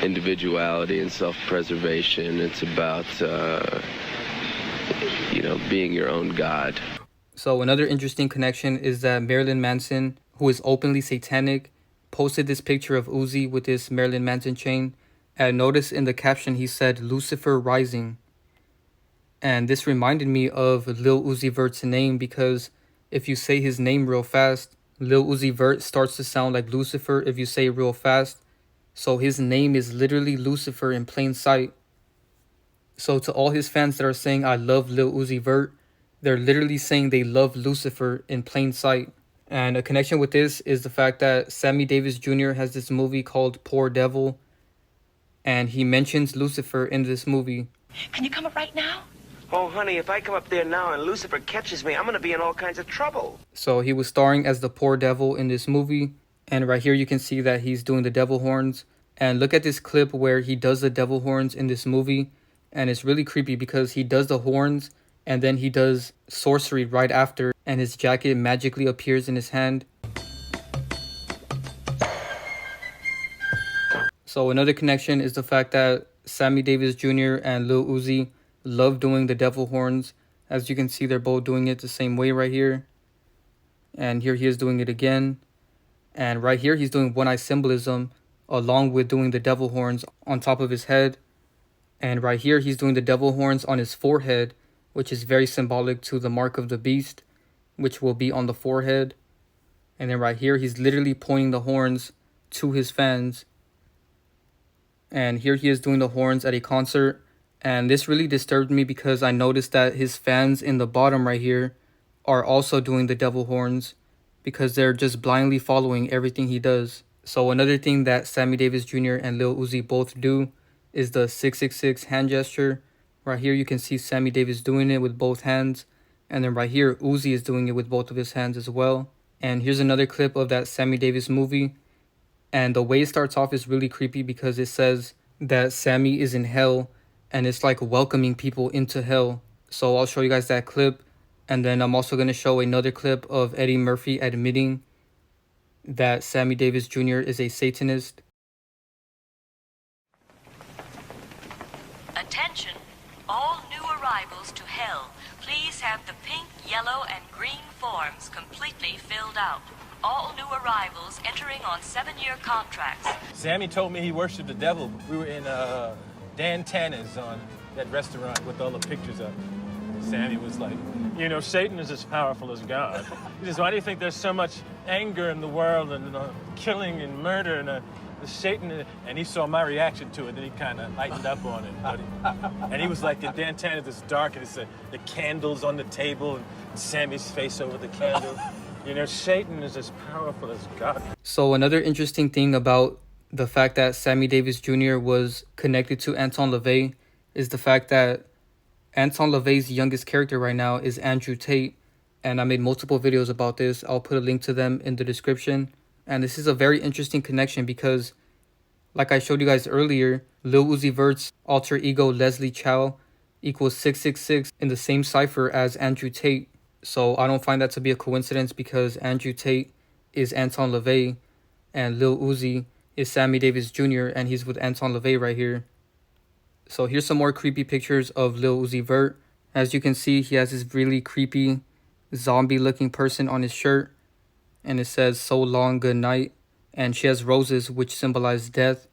Speaker 8: individuality and self-preservation. It's about, being your own god.
Speaker 2: So another interesting connection is that Marilyn Manson, who is openly satanic, posted this picture of Uzi with this Marilyn Manson chain. And notice in the caption he said Lucifer Rising. And this reminded me of Lil Uzi Vert's name because if you say his name real fast, Lil Uzi Vert starts to sound like Lucifer if you say it real fast. So his name is literally Lucifer in plain sight. So to all his fans that are saying I love Lil Uzi Vert, they're literally saying they love Lucifer in plain sight. And a connection with this is the fact that Sammy Davis Jr. has this movie called Poor Devil. And he mentions Lucifer in this movie.
Speaker 9: Can you come up right now?
Speaker 10: Oh, honey, if I come up there now and Lucifer catches me, I'm going to be in all kinds of trouble.
Speaker 2: So he was starring as the poor devil in this movie. And right here you can see that he's doing the devil horns. And look at this clip where he does the devil horns in this movie. And it's really creepy because he does the horns and then he does sorcery right after. And his jacket magically appears in his hand. So another connection is the fact that Sammy Davis Jr. and Lil Uzi love doing the devil horns. As you can see, they're both doing it the same way right here. And here he is doing it again. And right here, he's doing one-eye symbolism along with doing the devil horns on top of his head. And right here, he's doing the devil horns on his forehead, which is very symbolic to the mark of the beast, which will be on the forehead. And then right here, he's literally pointing the horns to his fans. And here he is doing the horns at a concert. And this really disturbed me because I noticed that his fans in the bottom right here are also doing the devil horns because they're just blindly following everything he does. So another thing that Sammy Davis Jr. and Lil Uzi both do is the 666 hand gesture. Right here you can see Sammy Davis doing it with both hands. And then right here Uzi is doing it with both of his hands as well. And here's another clip of that Sammy Davis movie. And the way it starts off is really creepy because it says that Sammy is in hell and it's like welcoming people into hell. So I'll show you guys that clip. And then I'm also going to show another clip of Eddie Murphy admitting that Sammy Davis Jr. is a Satanist.
Speaker 9: Attention, all new arrivals to hell. Please have the pink, yellow, and green forms completely filled out. All new arrivals entering on 7-year contracts.
Speaker 11: Sammy told me he worshiped the devil. We were in Dan Tana's on that restaurant with all the pictures up. Sammy was like, you know, Satan is as powerful as God. He says, why do you think there's so much anger in the world and killing and murder and Satan? And he saw my reaction to it, then he kind of lightened up on it. And he was like, in Dan Tana's, it's dark, and it's the candles on the table and Sammy's face over the candle. You know, Satan is as powerful as God.
Speaker 2: So another interesting thing about the fact that Sammy Davis Jr. was connected to Anton LaVey is the fact that Anton LaVey's youngest character right now is Andrew Tate. And I made multiple videos about this. I'll put a link to them in the description. And this is a very interesting connection because, like I showed you guys earlier, Lil Uzi Vert's alter ego Leslie Chow equals 666 in the same cipher as Andrew Tate. So I don't find that to be a coincidence because Andrew Tate is Anton LaVey and Lil Uzi is Sammy Davis Jr. and he's with Anton LaVey right here. So here's some more creepy pictures of Lil Uzi Vert. As you can see, he has this really creepy zombie looking person on his shirt. And it says, so long, good night. And she has roses which symbolize death.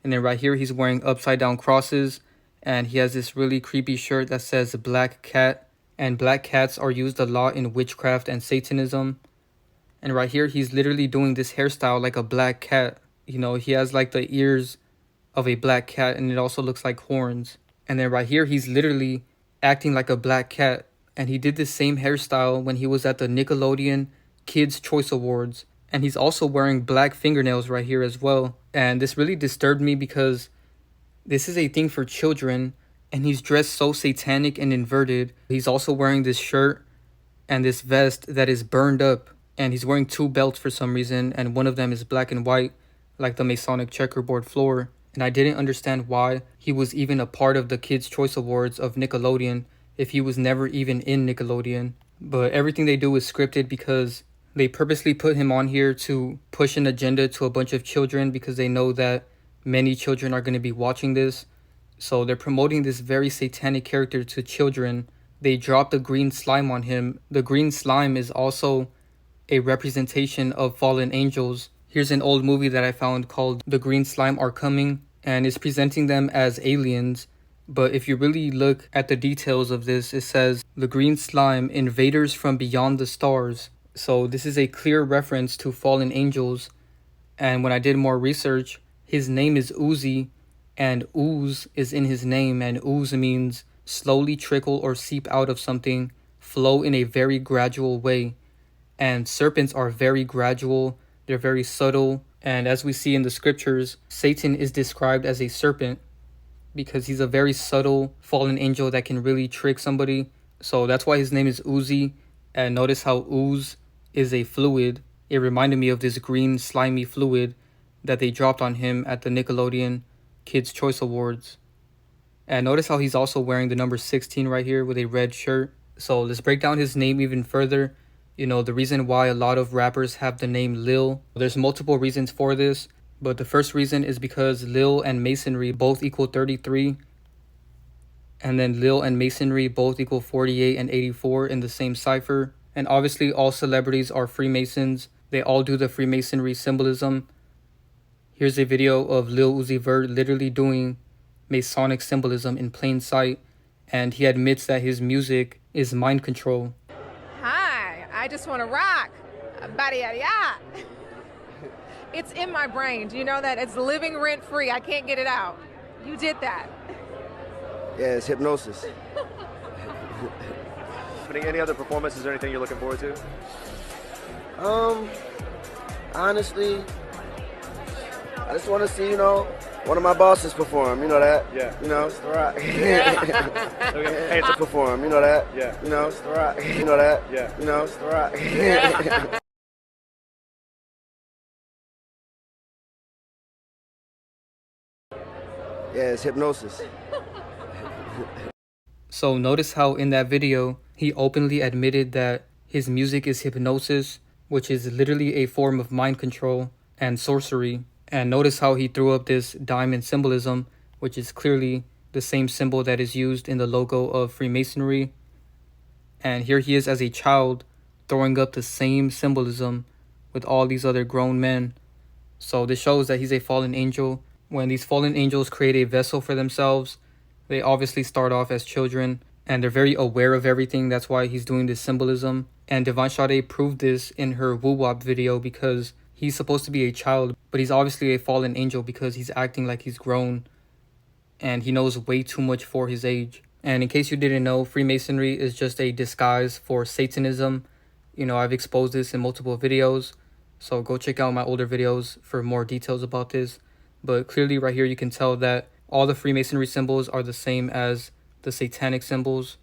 Speaker 2: And then right here, he's wearing upside down crosses. And he has this really creepy shirt that says black cat. And black cats are used a lot in witchcraft and Satanism. And right here, he's literally doing this hairstyle like a black cat. You know, he has like the ears of a black cat and it also looks like horns. And then right here, he's literally acting like a black cat. And he did this same hairstyle when he was at the Nickelodeon Kids' Choice Awards. And he's also wearing black fingernails right here as well. And this really disturbed me because this is a thing for children. And he's dressed so satanic and inverted. He's also wearing this shirt and this vest that is burned up. And he's wearing 2 belts for some reason. And one of them is black and white, like the Masonic checkerboard floor. And I didn't understand why he was even a part of the Kids' Choice Awards of Nickelodeon if he was never even in Nickelodeon. But everything they do is scripted because they purposely put him on here to push an agenda to a bunch of children because they know that many children are going to be watching this. So they're promoting this very satanic character to children. They dropped the green slime on him. The green slime is also a representation of fallen angels. Here's an old movie that I found called The Green Slime Are Coming, and it's presenting them as aliens. But if you really look at the details of this, it says, the green slime, invaders from beyond the stars. So this is a clear reference to fallen angels. And when I did more research, his name is Uzi, and ooze is in his name, and ooze means slowly trickle or seep out of something, flow in a very gradual way. And serpents are very gradual, they're very subtle, and as we see in the scriptures, Satan is described as a serpent because he's a very subtle fallen angel that can really trick somebody. So that's why his name is Uzi. And notice how ooze is a fluid. It reminded me of this green slimy fluid that they dropped on him at the Nickelodeon Kids' Choice Awards. And notice how he's also wearing the number 16 right here with a red shirt. So let's break down his name even further. You know, the reason why a lot of rappers have the name Lil, there's multiple reasons for this. But the first reason is because Lil and Masonry both equal 33. And then Lil and Masonry both equal 48 and 84 in the same cipher. And obviously all celebrities are Freemasons. They all do the Freemasonry symbolism. Here's a video of Lil Uzi Vert literally doing Masonic symbolism in plain sight. And he admits that his music is mind control.
Speaker 12: Hi, I just want to rock. Body yada yada. It's in my brain. Do you know that? It's living rent free. I can't get it out. You did that.
Speaker 13: Yeah, it's hypnosis. Any other performances or anything you're looking forward to? Honestly, I just want to see, one of my bosses perform. You know that? Yeah. It's the rock. Okay. Hey, to perform. You know that? Yeah. It's the rock. You know that? Yeah. It's the rock. Yeah, it's hypnosis.
Speaker 2: So notice how in that video, he openly admitted that his music is hypnosis, which is literally a form of mind control and sorcery. And notice how he threw up this diamond symbolism, which is clearly the same symbol that is used in the logo of Freemasonry. And here he is as a child throwing up the same symbolism with all these other grown men. So this shows that he's a fallen angel. When these fallen angels create a vessel for themselves, they obviously start off as children and they're very aware of everything. That's why he's doing this symbolism. And Devon Sade proved this in her Woo Wop video because he's supposed to be a child, but he's obviously a fallen angel because he's acting like he's grown and he knows way too much for his age. And in case you didn't know, Freemasonry is just a disguise for Satanism. I've exposed this in multiple videos, so go check out my older videos for more details about this. But clearly right here you can tell that all the Freemasonry symbols are the same as the satanic symbols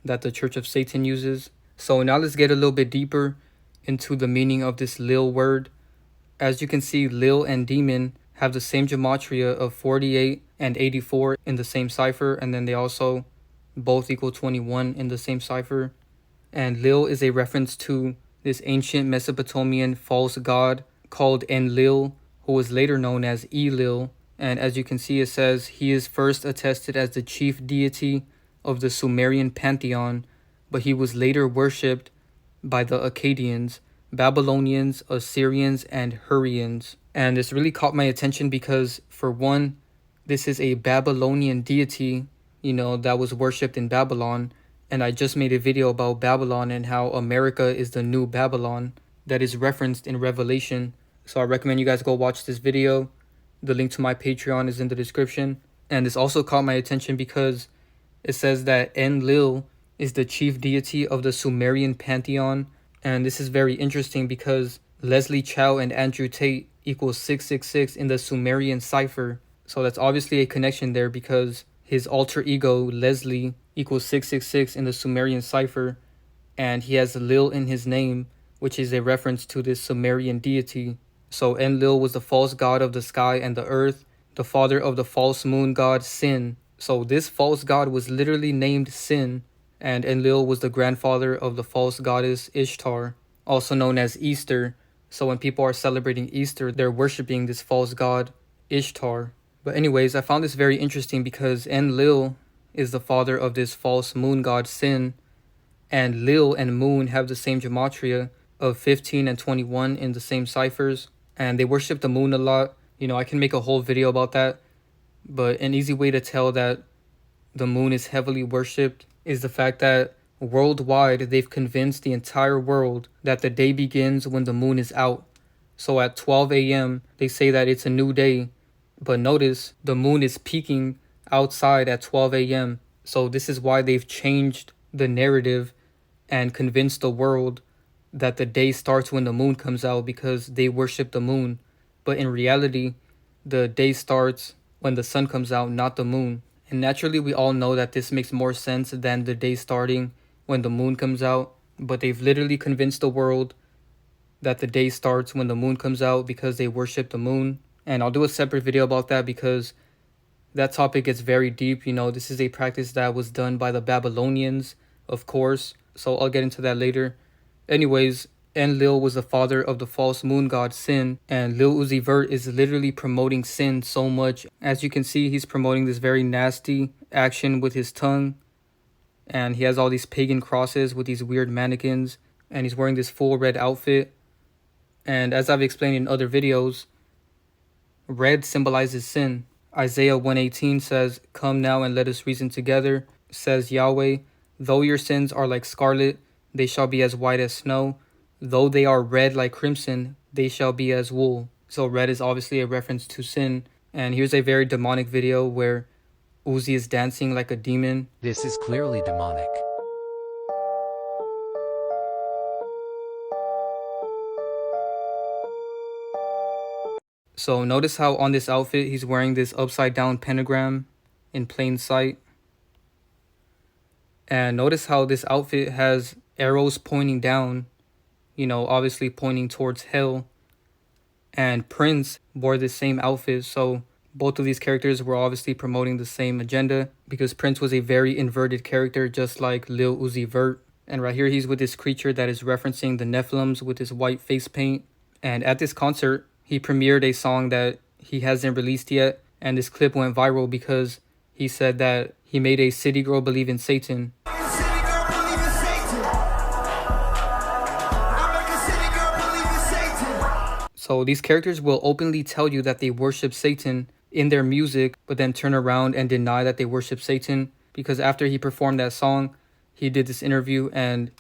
Speaker 2: that the Church of Satan uses. So now let's get a little bit deeper into the meaning of this Lil word. As you can see, Lil and demon have the same gematria of 48 and 84 in the same cipher, and then they also both equal 21 in the same cipher. And Lil is a reference to this ancient Mesopotamian false god called Enlil, who was later known as Elil. And as you can see, it says he is first attested as the chief deity of the Sumerian pantheon, but he was later worshipped by the Akkadians, Babylonians, Assyrians, and Hurrians. And this really caught my attention because, for one, this is a Babylonian deity, that was worshipped in Babylon. And I just made a video about Babylon and how America is the new Babylon that is referenced in Revelation. So I recommend you guys go watch this video. The link to my Patreon is in the description. And this also caught my attention because it says that Enlil is the chief deity of the Sumerian pantheon. And this is very interesting because Leslie Chow and Andrew Tate equals 666 in the Sumerian cipher. So that's obviously a connection there because his alter ego, Leslie, equals 666 in the Sumerian cipher. And he has Lil in his name, which is a reference to this Sumerian deity. So Enlil was the false god of the sky and the earth, the father of the false moon god Sin. So this false god was literally named Sin, and Enlil was the grandfather of the false goddess Ishtar, also known as Easter. So when people are celebrating Easter, they're worshipping this false god Ishtar. But anyways, I found this very interesting because Enlil is the father of this false moon god Sin, and Lil and Moon have the same gematria of 15 and 21 in the same ciphers, and they worship the moon a lot. I can make a whole video about that, but an easy way to tell that the moon is heavily worshipped is the fact that worldwide they've convinced the entire world that the day begins when the moon is out. So at 12 a.m. they say that it's a new day, but notice the moon is peaking outside at 12 a.m. So this is why they've changed the narrative and convinced the world that the day starts when the moon comes out because they worship the moon. But in reality, the day starts when the sun comes out, not the moon. And naturally, we all know that this makes more sense than the day starting when the moon comes out. But they've literally convinced the world that the day starts when the moon comes out because they worship the moon. And I'll do a separate video about that because that topic gets very deep. This is a practice that was done by the Babylonians, of course. So I'll get into that later. Anyways, Enlil was the father of the false moon god Sin, and Lil Uzi Vert is literally promoting Sin so much. As you can see, he's promoting this very nasty action with his tongue, and he has all these pagan crosses with these weird mannequins, and he's wearing this full red outfit. And as I've explained in other videos, red symbolizes sin. Isaiah 1:18 says, "Come now and let us reason together," says Yahweh. "Though your sins are like scarlet, they shall be as white as snow. Though they are red like crimson, they shall be as wool." So red is obviously a reference to sin. And here's a very demonic video where Uzi is dancing like a demon.
Speaker 14: This is clearly demonic.
Speaker 2: So notice how on this outfit he's wearing this upside down pentagram in plain sight. And notice how this outfit has arrows pointing down, you know, obviously pointing towards hell. And Prince wore the same outfit, so both of these characters were obviously promoting the same agenda, because Prince was a very inverted character, just like Lil Uzi Vert. And right here he's with this creature that is referencing the Nephilims with his white face paint. And at this concert, he premiered a song that he hasn't released yet, and this clip went viral because he said that he made a city girl believe in Satan. So these characters will openly tell you that they worship Satan in their music, but then turn around and deny that they worship Satan, because after he performed that song, he did this interview and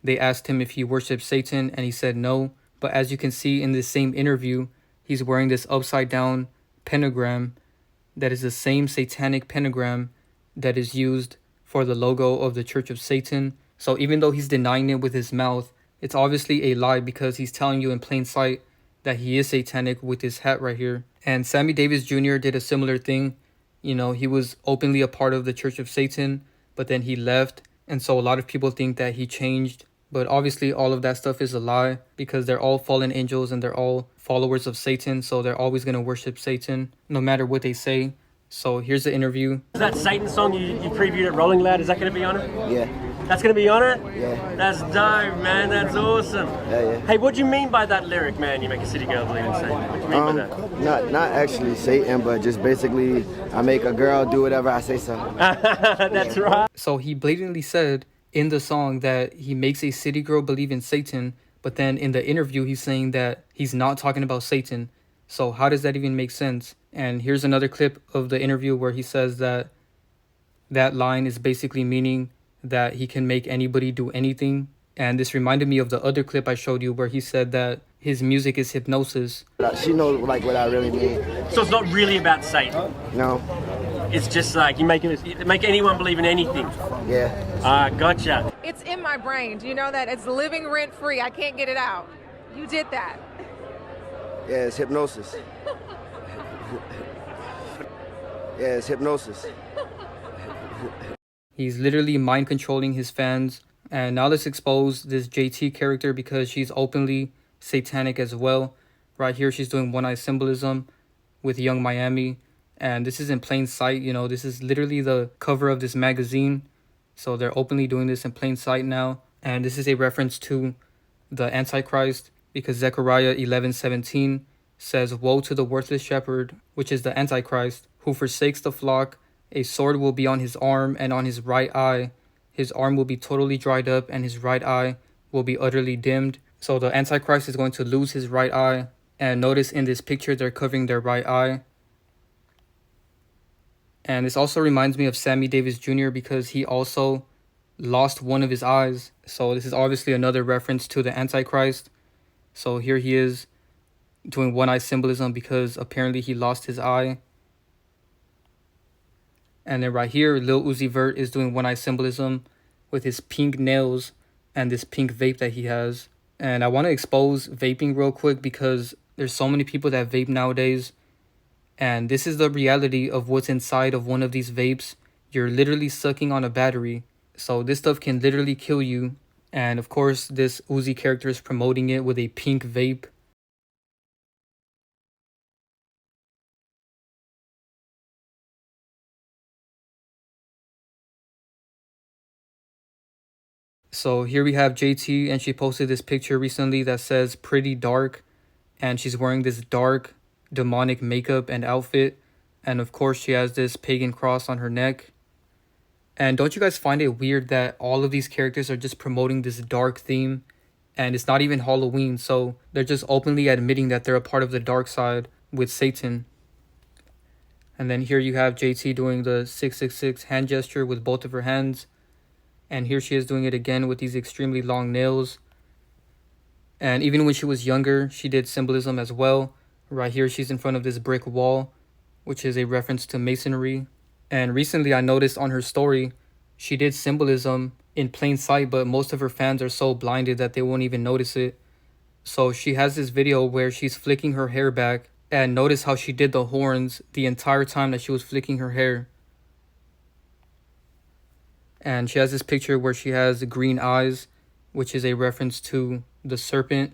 Speaker 2: they asked him if he worshipped Satan, and he said no. But as you can see in this same interview, he's wearing this upside down pentagram that is the same satanic pentagram that is used for the logo of the Church of Satan. So even though he's denying it with his mouth, it's obviously a lie, because he's telling you in plain sight that he is satanic with his hat right here. And Sammy Davis Jr. did a similar thing. You know, he was openly a part of the Church of Satan, but then he left. And so a lot of people think that he changed. But obviously all of that stuff is a lie, because they're all fallen angels and they're all followers of Satan. So they're always going to worship Satan, no matter what they say. So here's the interview.
Speaker 15: Is that Satan song you previewed at Rolling Loud? Is that going to be on it?
Speaker 13: Yeah.
Speaker 15: That's going to be on it?
Speaker 13: Yeah.
Speaker 15: That's dope, man. That's awesome.
Speaker 13: Yeah.
Speaker 15: Hey, what do you mean by that lyric, man? You make a city girl believe in Satan. What do you mean by that?
Speaker 13: Not actually Satan, but just basically I make a girl do whatever I say so.
Speaker 15: That's right.
Speaker 2: So he blatantly said in the song that he makes a city girl believe in Satan, but then in the interview he's saying that he's not talking about Satan. So how does that even make sense? And here's another clip of the interview where he says that that line is basically meaning that he can make anybody do anything. And this reminded me of the other clip I showed you where he said that his music is hypnosis.
Speaker 13: She knows like what I really mean.
Speaker 15: So it's not really about Satan?
Speaker 13: No.
Speaker 15: It's just like you make anyone believe in anything?
Speaker 13: Yeah.
Speaker 15: Gotcha.
Speaker 12: It's in my brain. Do you know that? It's living rent free. I can't get it out. You did that.
Speaker 13: Yeah, it's hypnosis. Yeah, it's hypnosis.
Speaker 2: He's literally mind controlling his fans. And now let's expose this JT character, because she's openly satanic as well. Right here she's doing one eye symbolism with Young Miami, and this is in plain sight. You know, this is literally the cover of this magazine, so they're openly doing this in plain sight now. And this is a reference to the Antichrist, because Zechariah 11:17 says, "Woe to the worthless shepherd, which is the Antichrist, who forsakes the flock. A sword will be on his arm and on his right eye. His arm will be totally dried up and his right eye will be utterly dimmed." So the Antichrist is going to lose his right eye. And notice in this picture, they're covering their right eye. And this also reminds me of Sammy Davis Jr. because he also lost one of his eyes. So this is obviously another reference to the Antichrist. So here he is doing one eye symbolism because apparently he lost his eye. And then right here, Lil Uzi Vert is doing one eye symbolism with his pink nails and this pink vape that he has. And I want to expose vaping real quick because there's so many people that vape nowadays. And this is the reality of what's inside of one of these vapes. You're literally sucking on a battery. So this stuff can literally kill you. And of course, this Uzi character is promoting it with a pink vape. So here we have JT, and she posted this picture recently that says pretty dark, and she's wearing this dark demonic makeup and outfit, and of course she has this pagan cross on her neck. And don't you guys find it weird that all of these characters are just promoting this dark theme, and it's not even Halloween, so they're just openly admitting that they're a part of the dark side with Satan. And then here you have JT doing the 666 hand gesture with both of her hands. And here she is doing it again with these extremely long nails. And even when she was younger, she did symbolism as well. Right here, she's in front of this brick wall, which is a reference to masonry. And recently I noticed on her story, she did symbolism in plain sight, but most of her fans are so blinded that they won't even notice it. So she has this video where she's flicking her hair back, and notice how she did the horns the entire time that she was flicking her hair. And she has this picture where she has green eyes, which is a reference to the serpent.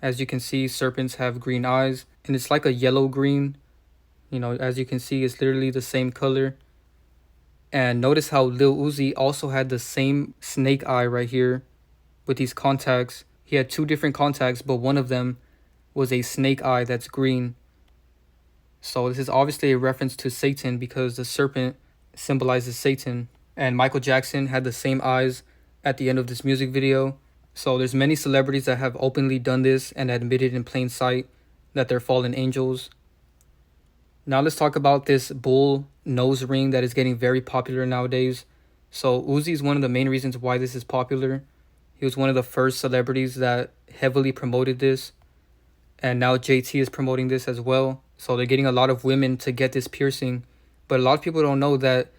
Speaker 2: As you can see, serpents have green eyes, and it's like a yellow green. You know, as you can see, it's literally the same color. And notice how Lil Uzi also had the same snake eye right here with these contacts. He had two different contacts, but one of them was a snake eye that's green. So this is obviously a reference to Satan because the serpent symbolizes Satan. And Michael Jackson had the same eyes at the end of this music video. So there's many celebrities that have openly done this and admitted in plain sight that they're fallen angels. Now let's talk about this bull nose ring that is getting very popular nowadays. So Uzi is one of the main reasons why this is popular. He was one of the first celebrities that heavily promoted this. And now JT is promoting this as well. So they're getting a lot of women to get this piercing. But a lot of people don't know that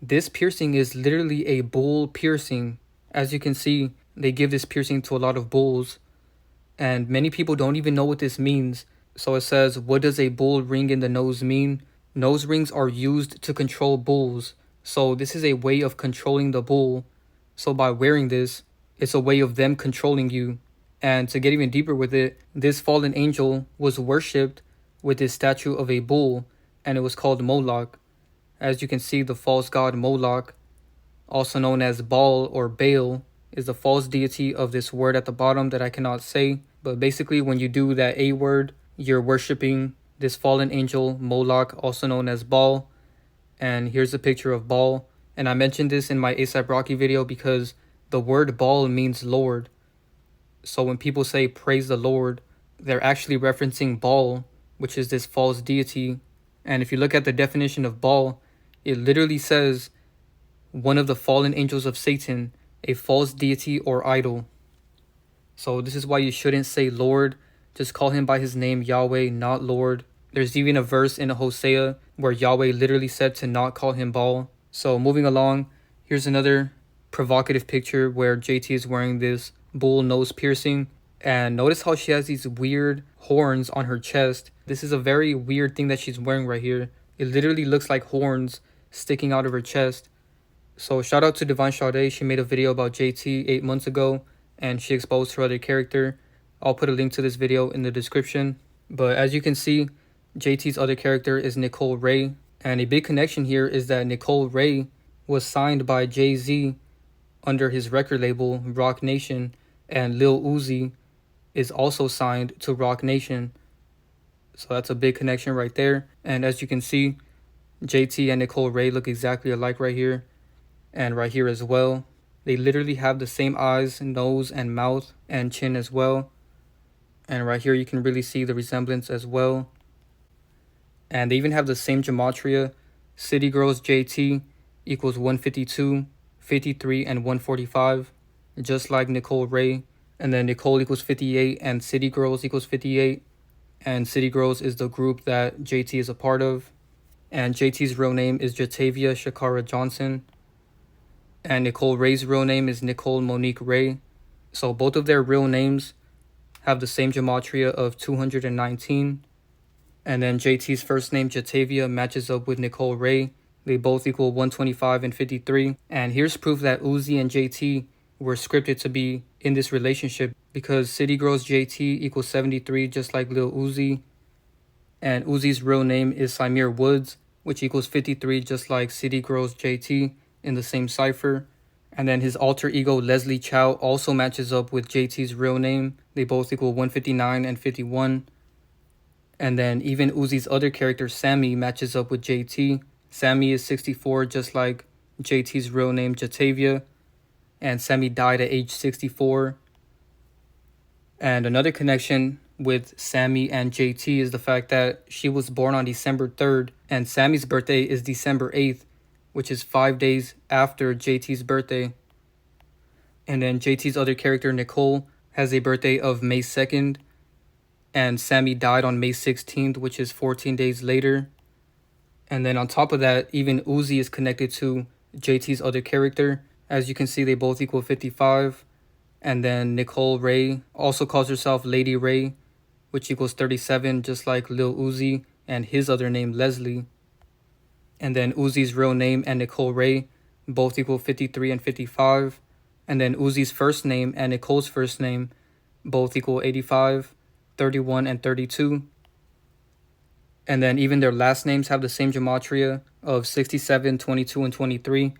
Speaker 2: this piercing is literally a bull piercing. As you can see, they give this piercing to a lot of bulls. And many people don't even know what this means. So it says, what does a bull ring in the nose mean? Nose rings are used to control bulls. So this is a way of controlling the bull. So by wearing this, it's a way of them controlling you. And to get even deeper with it, this fallen angel was worshipped with this statue of a bull, and it was called Moloch. As you can see, the false god Moloch, also known as Baal or Baal, is the false deity of this word at the bottom that I cannot say. But basically, when you do that A word, you're worshipping this fallen angel Moloch, also known as Baal. And here's a picture of Baal. And I mentioned this in my ASAP Rocky video because the word Baal means Lord. So when people say praise the Lord, they're actually referencing Baal, which is this false deity. And if you look at the definition of Baal, it literally says one of the fallen angels of Satan, a false deity or idol. So this is why you shouldn't say Lord. Just call him by his name, Yahweh, not Lord. There's even a verse in Hosea where Yahweh literally said to not call him Baal. So moving along, here's another provocative picture where JT is wearing this bull nose piercing. And notice how she has these weird horns on her chest. This is a very weird thing that she's wearing right here. It literally looks like horns sticking out of her chest. So shout out to Divine Sade. She made a video about JT 8 months ago, and she exposed her other character. I'll put a link to this video in the description. But as you can see, JT's other character is Nicole Ray. And a big connection here is that Nicole Ray was signed by Jay-Z under his record label, Rock Nation. And Lil Uzi is also signed to Rock Nation. So that's a big connection right there. And as you can see, JT and Nicole Ray look exactly alike right here. And right here as well. They literally have the same eyes, nose, and mouth, and chin as well. And right here you can really see the resemblance as well. And they even have the same gematria. City Girls JT equals 152, 53, and 145. Just like Nicole Ray. And then Nicole equals 58 and City Girls equals 58. And City Girls is the group that JT is a part of. And JT's real name is Jatavia Shakara Johnson. And Nicole Ray's real name is Nicole Monique Ray. So both of their real names have the same gematria of 219. And then JT's first name, Jatavia, matches up with Nicole Ray. They both equal 125 and 53. And here's proof that Uzi and JT were scripted to be in this relationship because City Girls JT equals 73, just like Lil Uzi. And Uzi's real name is Samir Woods, which equals 53, just like City Girls JT in the same cipher. And then his alter ego, Leslie Chow, also matches up with JT's real name. They both equal 159 and 51. And then even Uzi's other character, Sammy, matches up with JT. Sammy is 64, just like JT's real name, Jatavia. And Sammy died at age 64. And another connection with Sammy and JT is the fact that she was born on December 3rd. And Sammy's birthday is December 8th, which is 5 days after JT's birthday. And then JT's other character, Nicole, has a birthday of May 2nd. and Sammy died on May 16th, which is 14 days later. And then on top of that, even Uzi is connected to JT's other character. As you can see, they both equal 55. And then Nicole Ray also calls herself Lady Ray, which equals 37, just like Lil Uzi and his other name, Leslie. And then Uzi's real name and Nicole Ray both equal 53 and 55. And then Uzi's first name and Nicole's first name both equal 85, 31, and 32. And then even their last names have the same gematria of 67, 22, and 23.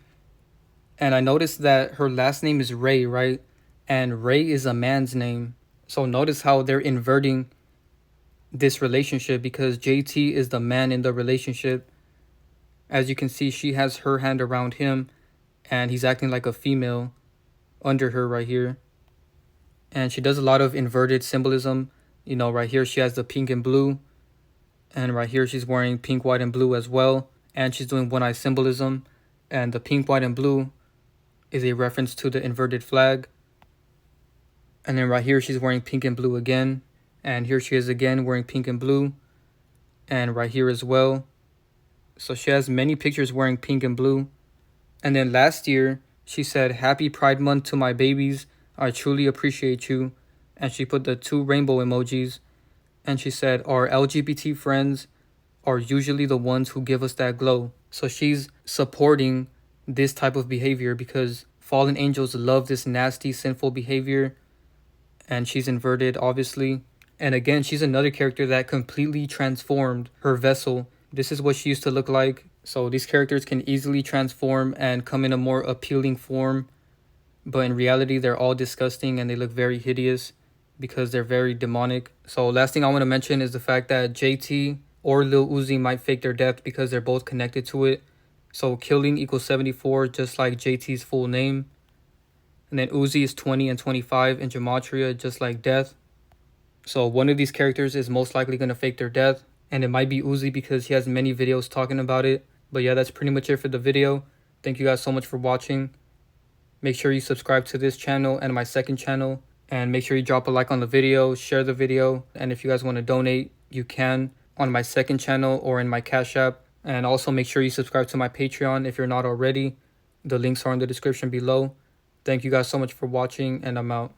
Speaker 2: And I noticed that her last name is Ray, right? And Ray is a man's name. So notice how they're inverting this relationship because JT is the man in the relationship. As you can see, she has her hand around him and he's acting like a female under her right here. And she does a lot of inverted symbolism. You know, right here she has the pink and blue. And right here she's wearing pink, white, and blue as well. And she's doing one-eye symbolism. And the pink, white, and blue is a reference to the inverted flag. And then right here she's wearing pink and blue again. And here she is again wearing pink and blue. And right here as well. So she has many pictures wearing pink and blue. And then last year she said, "Happy Pride Month to my babies. I truly appreciate you." And she put the 2 rainbow emojis. And she said, "Our LGBT friends are usually the ones who give us that glow." So she's supporting this type of behavior because fallen angels love this nasty, sinful behavior. And she's inverted, obviously. And again, she's another character that completely transformed her vessel. This is what she used to look like. So these characters can easily transform and come in a more appealing form. But in reality, they're all disgusting and they look very hideous because they're very demonic. So last thing I want to mention is the fact that JT or Lil Uzi might fake their death because they're both connected to it. So killing equals 74, just like JT's full name. And then Uzi is 20 and 25 in gematria, just like death. So one of these characters is most likely going to fake their death. And it might be Uzi because he has many videos talking about it. But yeah, that's pretty much it for the video. Thank you guys so much for watching. Make sure you subscribe to this channel and my second channel. And make sure you drop a like on the video, share the video. And if you guys want to donate, you can on my second channel or in my Cash App. And also make sure you subscribe to my Patreon if you're not already. The links are in the description below. Thank you guys so much for watching and I'm out.